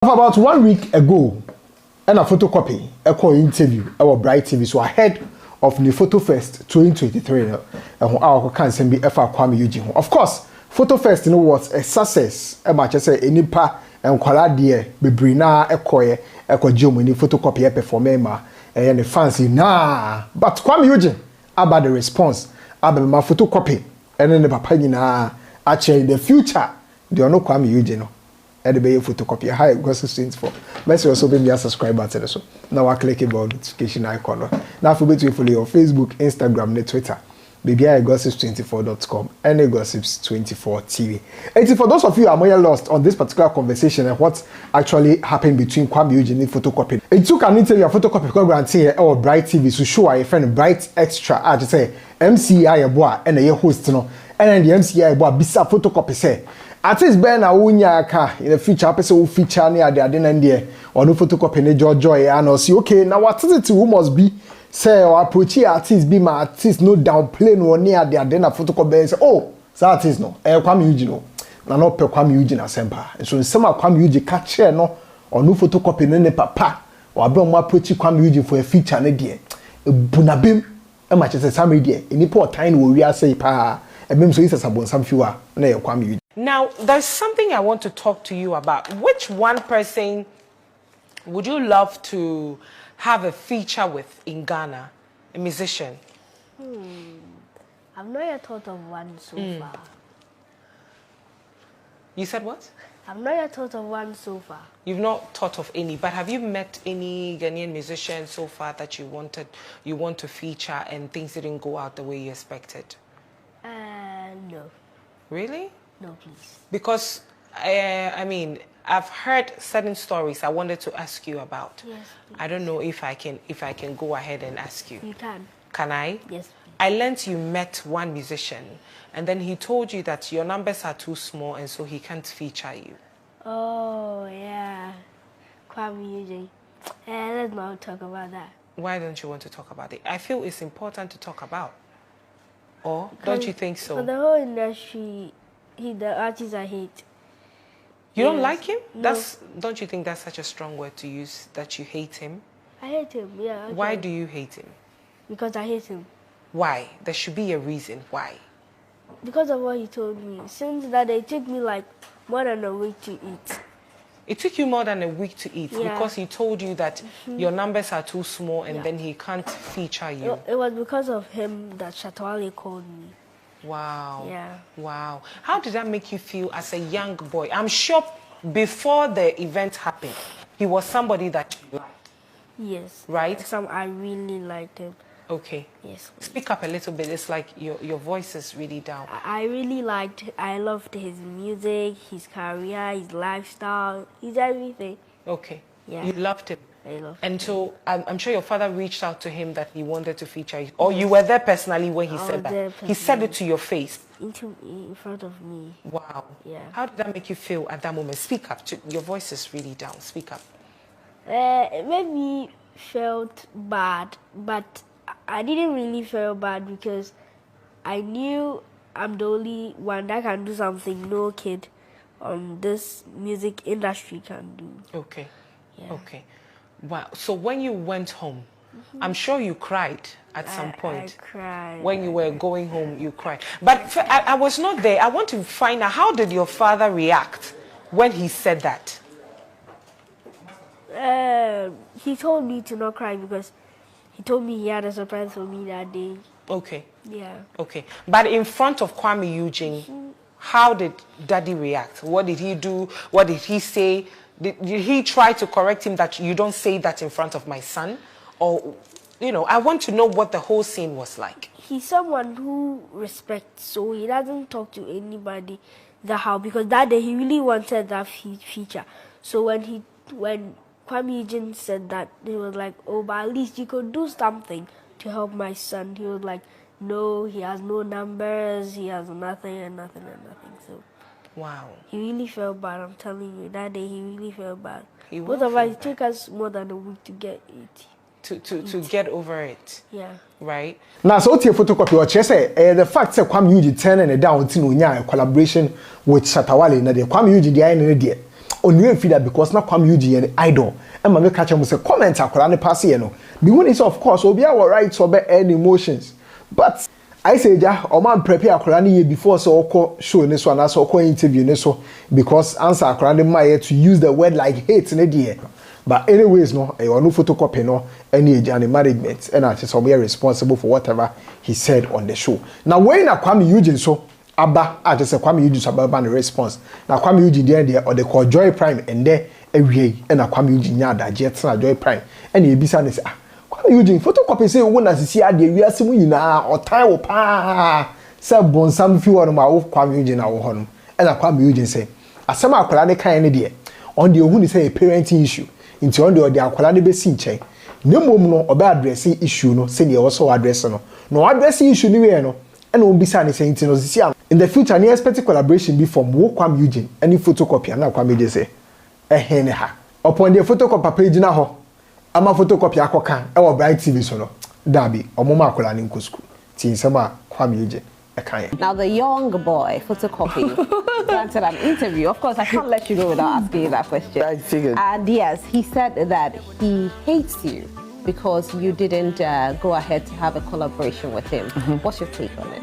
About 1 week ago, and a photocopy, a call interview, our Bright TV, so ahead of the Photo Fest 2023, and our cancer be Kuami Eugene. Of course, Photo Fest was a success. A match, I say, any pa and Qualadia, Bibrina, Eco Germany photocopy performer, and the fancy nah. But Kuami Eugene, about the response, about my photocopy, and then the papagina, actually, the future, they are no Kuami Eugene. And the photocopy. Hi, Gossip 24. Let's also be a subscriber to this. Now I click about notification icon. Now for you to follow your Facebook, Instagram, and Twitter. Baby, I gossips24.com and gossips24 TV. And for those of you who are more lost on this particular conversation and what actually happened between Kuami Eugene and photocopy. It took an interview of photocopy because here our Bright TV to show our friend Bright Extra. I just say MCI a boy and a host no. And then the MCI boy bisa photocopy say. Hαtes ben na wunya ka in the future person will feature near the adden there or no photocopy ne joy and or see okay now what is it who must be say or approach Hαtes be my Hαtes no downplay no near the adden photocopy say oh so Hαtes no Kuami Eugene no na no pe Kuami Eugene asempa and so some Kuami Eugene catch no or no photocopy ne papa or abron approach Kuami Eugene for a feature ne there bunabim e ma chese some there any poor time we say pa e bem so is sabon some fewer na Kuami Eugene. Now, there's something I want to talk to you about. Which one person would you love to have a feature with in Ghana? A musician? I've not yet thought of one so far. You said what? I've not yet thought of one so far. You've not thought of any, but have you met any Ghanaian musician so far that you want to feature and things didn't go out the way you expected? No. Really? No, please. Because, I mean, I've heard certain stories I wanted to ask you about. Yes, please. I don't know if I can go ahead and ask you. You can. Can I? Yes, please. I learnt you met one musician, and then he told you that your numbers are too small, and so he can't feature you. Oh, yeah. Kuami Eugene. Let's not talk about that. Why don't you want to talk about it? I feel it's important to talk about. Or don't you think so? For the whole industry, the artist I hate. You don't like him? No. Don't you think that's such a strong word to use, that you hate him? I hate him, yeah. Okay. Why do you hate him? Because I hate him. Why? There should be a reason why. Because of what he told me. Since that day, it took me like more than a week to eat. It took you more than a week to eat because he told you that your numbers are too small and then he can't feature you. It was because of him that Shatawale called me. Wow. Yeah. Wow. How did that make you feel as a young boy? I'm sure before the event happened, he was somebody that you liked. Yes. Right? I really liked him. Okay. Yes. Speak up a little bit. It's like your voice is really down. I loved his music, his career, his lifestyle, his everything. Okay. Yeah. You loved him. I loved him. And so I'm sure your father reached out to him that he wanted to feature you. Or you were there personally when he said that. He said it to your face. In front of me. Wow. Yeah. How did that make you feel at that moment? Speak up. Your voice is really down. Speak up. It made me felt bad, but I didn't really feel bad because I knew I'm the only one that can do something no kid on this music industry can do. Okay. Yeah. Okay. Wow. So when you went home, I'm sure you cried at some point. I cried. When you were going home, you cried. But I was not there. I want to find out, how did your father react when he said that? He told me to not cry because he told me he had a surprise for me that day. Okay. Yeah. Okay. But in front of Kuami Eugene, how did Daddy react? What did he do? What did he say? Did he try to correct him that you don't say that in front of my son? Or, I want to know what the whole scene was like. He's someone who respects, so he doesn't talk to anybody because that day he really wanted that feature. So when Kuami Eugene said that, he was like, oh, but at least you could do something to help my son. He was like, no, he has no numbers, he has nothing and nothing and nothing. So wow. He really felt bad, I'm telling you. That day he really felt bad. Both of us, it took us more than a week to get it. To get over it. Yeah. Right? Now, so your photocopy or say the fact that Kuami Eugene turning it down to a collaboration with Shatawale, Kuami Eugene the on you feel that because na Kuami Eugene an idol and ma me catch am say comment akola ne pass here no the one is of course obi our right to be any emotions but I say ja o man prepare akola ne before so oko show ne so na so oko interview ne so because answer akola ne ma to use the word like hate ne there but anyways no e no photocopy no any and management and I say so we are responsible for whatever he said on the show now when na Kuami Eugene so aba I just say Kuami Eugene so aba the response na Kuami Eugene there or the call Joy Prime and there ewie na Kuami Eugene nya da jet na Joy Prime and e bisa ne say Kuami Eugene photocopy say wo na sisi ade wiase mu nyina o time wo pa say bonsam fi wo ma wo Kuami Eugene na wo ho no and na Kuami Eugene say asema akola ne kan ne de on the ohun say a parenting issue into on the akola ne be si nchen ne mom no oba address issue no say ne wo so address no address issue ni we no and won bisa ne say no sisi in the future ne expect collaboration be from wo Kuami Eugene any photocopy na Kuami Eugene say ne ha upon the photocopy page na ho ama photocopy akoka e wo Bright TV so no dabi omoma akola ne nko tin sama Kuami Eugene e kan. Now the young boy Fotocopy granted an interview. Of course I can't let you go without asking you that question. I figured. And yes, he said that he hates you because you didn't go ahead to have a collaboration with him. What's your take on it?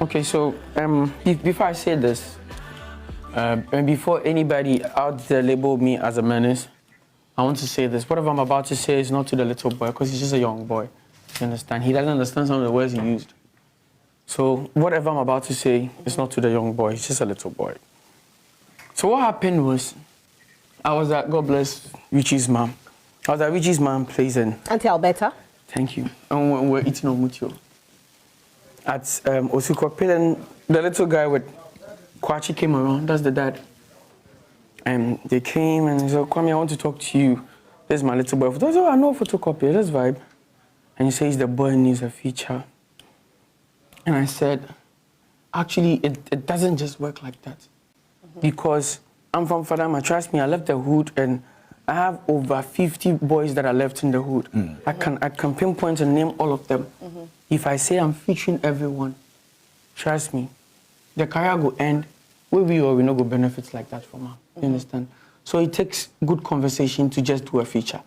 Okay, so before I say this, and before anybody out there label me as a menace, I want to say this. Whatever I'm about to say is not to the little boy, because he's just a young boy. You understand? He doesn't understand some of the words he used. So whatever I'm about to say is not to the young boy, he's just a little boy. So what happened was, I was at, God bless Richie's mom. I was at Richie's mom place and... Auntie Alberta. Thank you. And we were eating omutio. At Osukopil, and the little guy with Kwachi came around, that's the dad. And they came and he said, Kwame, I want to talk to you. This is my little boy. I said, oh, I know Photocopy, let's vibe. And he says the boy needs a feature. And I said, actually, it doesn't just work like that. Because I'm from Fadama, trust me, I left the hood and I have over 50 boys that are left in the hood. I can pinpoint and name all of them. If I say I'm featuring everyone, trust me, the career will end. We no go benefits like that from her. You understand? So it takes good conversation to just do a feature.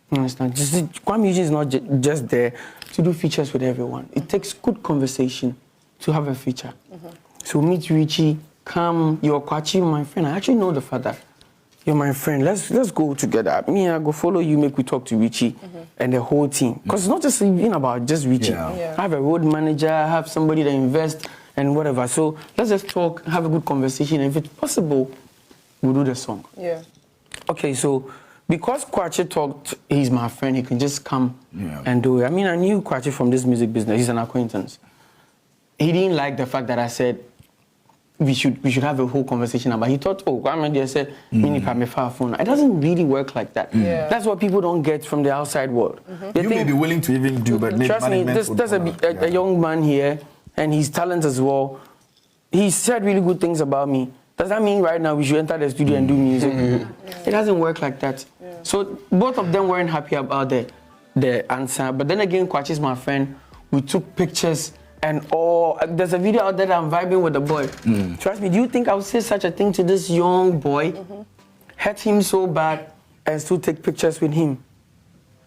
You understand? Kuami Eugene is not just there to do features with everyone. It takes good conversation to have a feature. So meet Richie, come, you're Kwachi, my friend. I actually know the father. You're my friend. Let's go together. Me, I go follow you, make we talk to Richie and the whole team. Because it's not just even about just Richie. I have a road manager, I have somebody that invests and whatever. So let's just talk, have a good conversation. And if it's possible, we'll do the song. Okay, so because Kwachi talked, he's my friend, he can just come and do it. I mean, I knew Kwachi from this music business. He's an acquaintance. He didn't like the fact that I said, we should have a whole conversation about. He thought, oh, Kwame said, it doesn't really work like that. That's what people don't get from the outside world. You may be willing to even do, but trust me, there's a young man here, and his talent as well. He said really good things about me. Does that mean right now we should enter the studio and do music? It doesn't work like that. So both of them weren't happy about the answer. But then again, Kwachi is my friend. We took pictures. And there's a video out there that I'm vibing with the boy. Trust me, do you think I would say such a thing to this young boy? Hurt him so bad and still take pictures with him?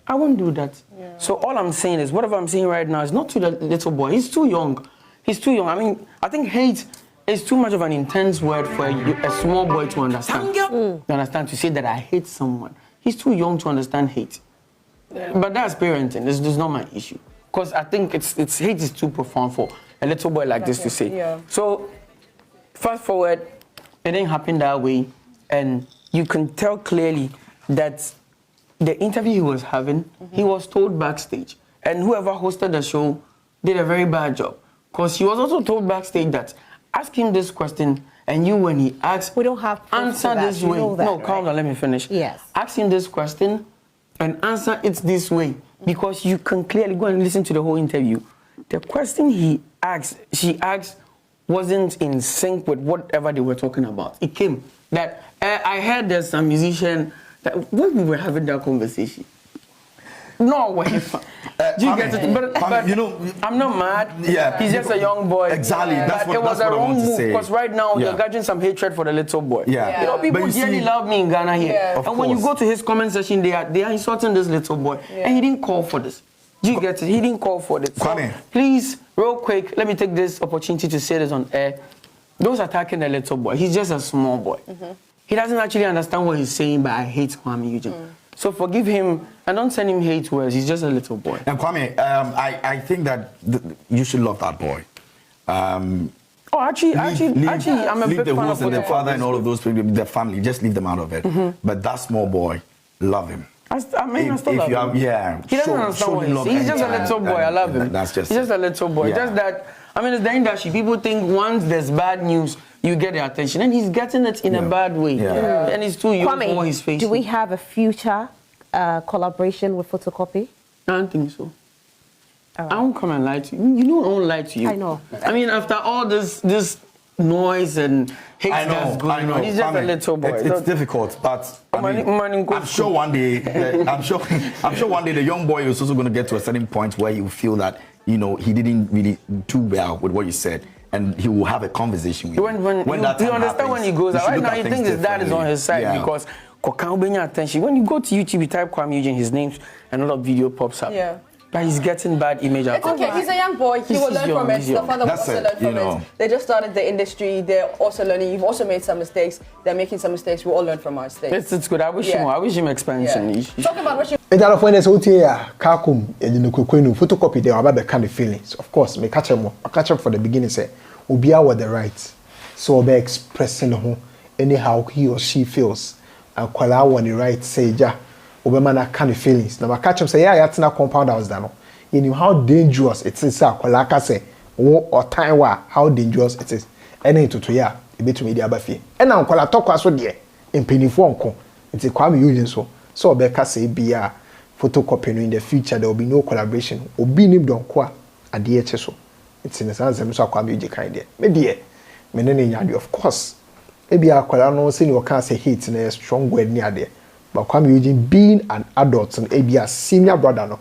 I won't do that. So all I'm saying is, whatever I'm saying right now is not to the little boy. He's too young. He's too young. I mean, I think hate is too much of an intense word for a small boy to understand. To understand, to say that I hate someone. He's too young to understand hate. But that's parenting. It's not my issue. Because I think it's hate is too profound for a little boy like this to say. So, fast forward, it didn't happen that way. And you can tell clearly that the interview he was having, he was told backstage. And whoever hosted the show did a very bad job. Because he was also told backstage that, ask him this question, and you, when he asks, we don't have answer this way. No, calm down, let me finish. Yes. Ask him this question and answer it this way. Because you can clearly go and listen to the whole interview. The question she asked, wasn't in sync with whatever they were talking about. It came that I heard there's some musician that when we were having that conversation, No way. Do you get it? But you know, I'm not mad. Yeah, he's just a young boy. Exactly. That's what, it was that's a what I wrong want to move say. because right now Yeah. you're gathering some hatred for the little boy. Yeah. You know, people But you really see- love me in Ghana here. Yeah. And Of when you course. go to his comment section, they are insulting this little boy, and he didn't call for this. Do you get it? He didn't call for it. So Kwame. please, real quick, let me take this opportunity to say this on air. Those attacking the little boy, he's just a small boy. He doesn't actually understand what he's saying, but I hate Kuami Eugene. So forgive him and don't send him hate words. He's just a little boy. And Kwame, I think that you should love that boy. Actually, I'm a leave big the fan host of and the Fotocopy. father and all of those people, the family, just leave them out of it. But that small boy, love him. I still love him. Yeah, He doesn't understand what he's saying. He's just a little boy. I love him. That's just He's just a little boy. Yeah. Just that, it's the industry. People think once there's bad news, you get their attention. And he's getting it in a bad way. Yeah. And he's too young for what he's Kwame, facing. do we have a future collaboration with Fotocopy? I don't think so. I won't come and lie to you. You know I won't lie to you. I know. After all this noise and hate that's going on, he's just a little boy. It's difficult, but I'm sure one day, I'm sure one day the young boy is also going to get to a certain point where he will feel that he didn't really do well with what he said, and he will have a conversation with you. When that time you understand happens, when he goes out. Right now, he thinks his dad is on his side because attention. When you go to YouTube, you type Kuami Eugene, his name, and a lot of video pops up. Yeah. But he's getting bad image out It's of okay. it. He's a young boy. He will learn from it. The father will That's also it, learn from you know. it. They just started the industry. They're also learning. You've also made some mistakes. They're making some mistakes. We all learn from our mistakes. It's good. I wish him expansion. Yeah. Talking about what you It's out of when there's OTA, Kakum, and the Kukwenu, Photocopy, they are about the kind of feelings. Of course, me catch them. I catch up for the beginning, say, Ubia with the right. So be expressing who anyhow he or she feels. And Kuala when the right say, ja, Obama na kind of feelings. Now, I catch him say, yeah, that's not compound house, dano. You know how dangerous it is, Kuala say, or time how dangerous it is. Any to ya, a bit to media bafi. And now Kuala talk us with dear, in penny phone, it's a Kuami Eugene so Becca say be a Photocopy in the future there will be no collaboration. Obi nim don kwa ade eche so. It's in the sense so Kuami Eugene kind there. Me dear, me ne nyade of course. E be akwala no say you can say hate na strong word ni ade. But Kuami Eugene being an adult and e be a senior brother no.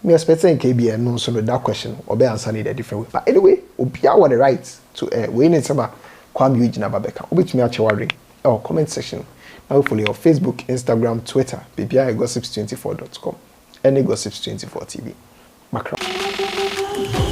Me expecting KB no so that question or be answer in a different way. But anyway, obi a want the right to we need some Kuami Eugene ababeka. Obi to me ache worry or comment section. Hopefully on Facebook, Instagram, Twitter, BBI gossips24.com, any gossips24 TV. Magraheb.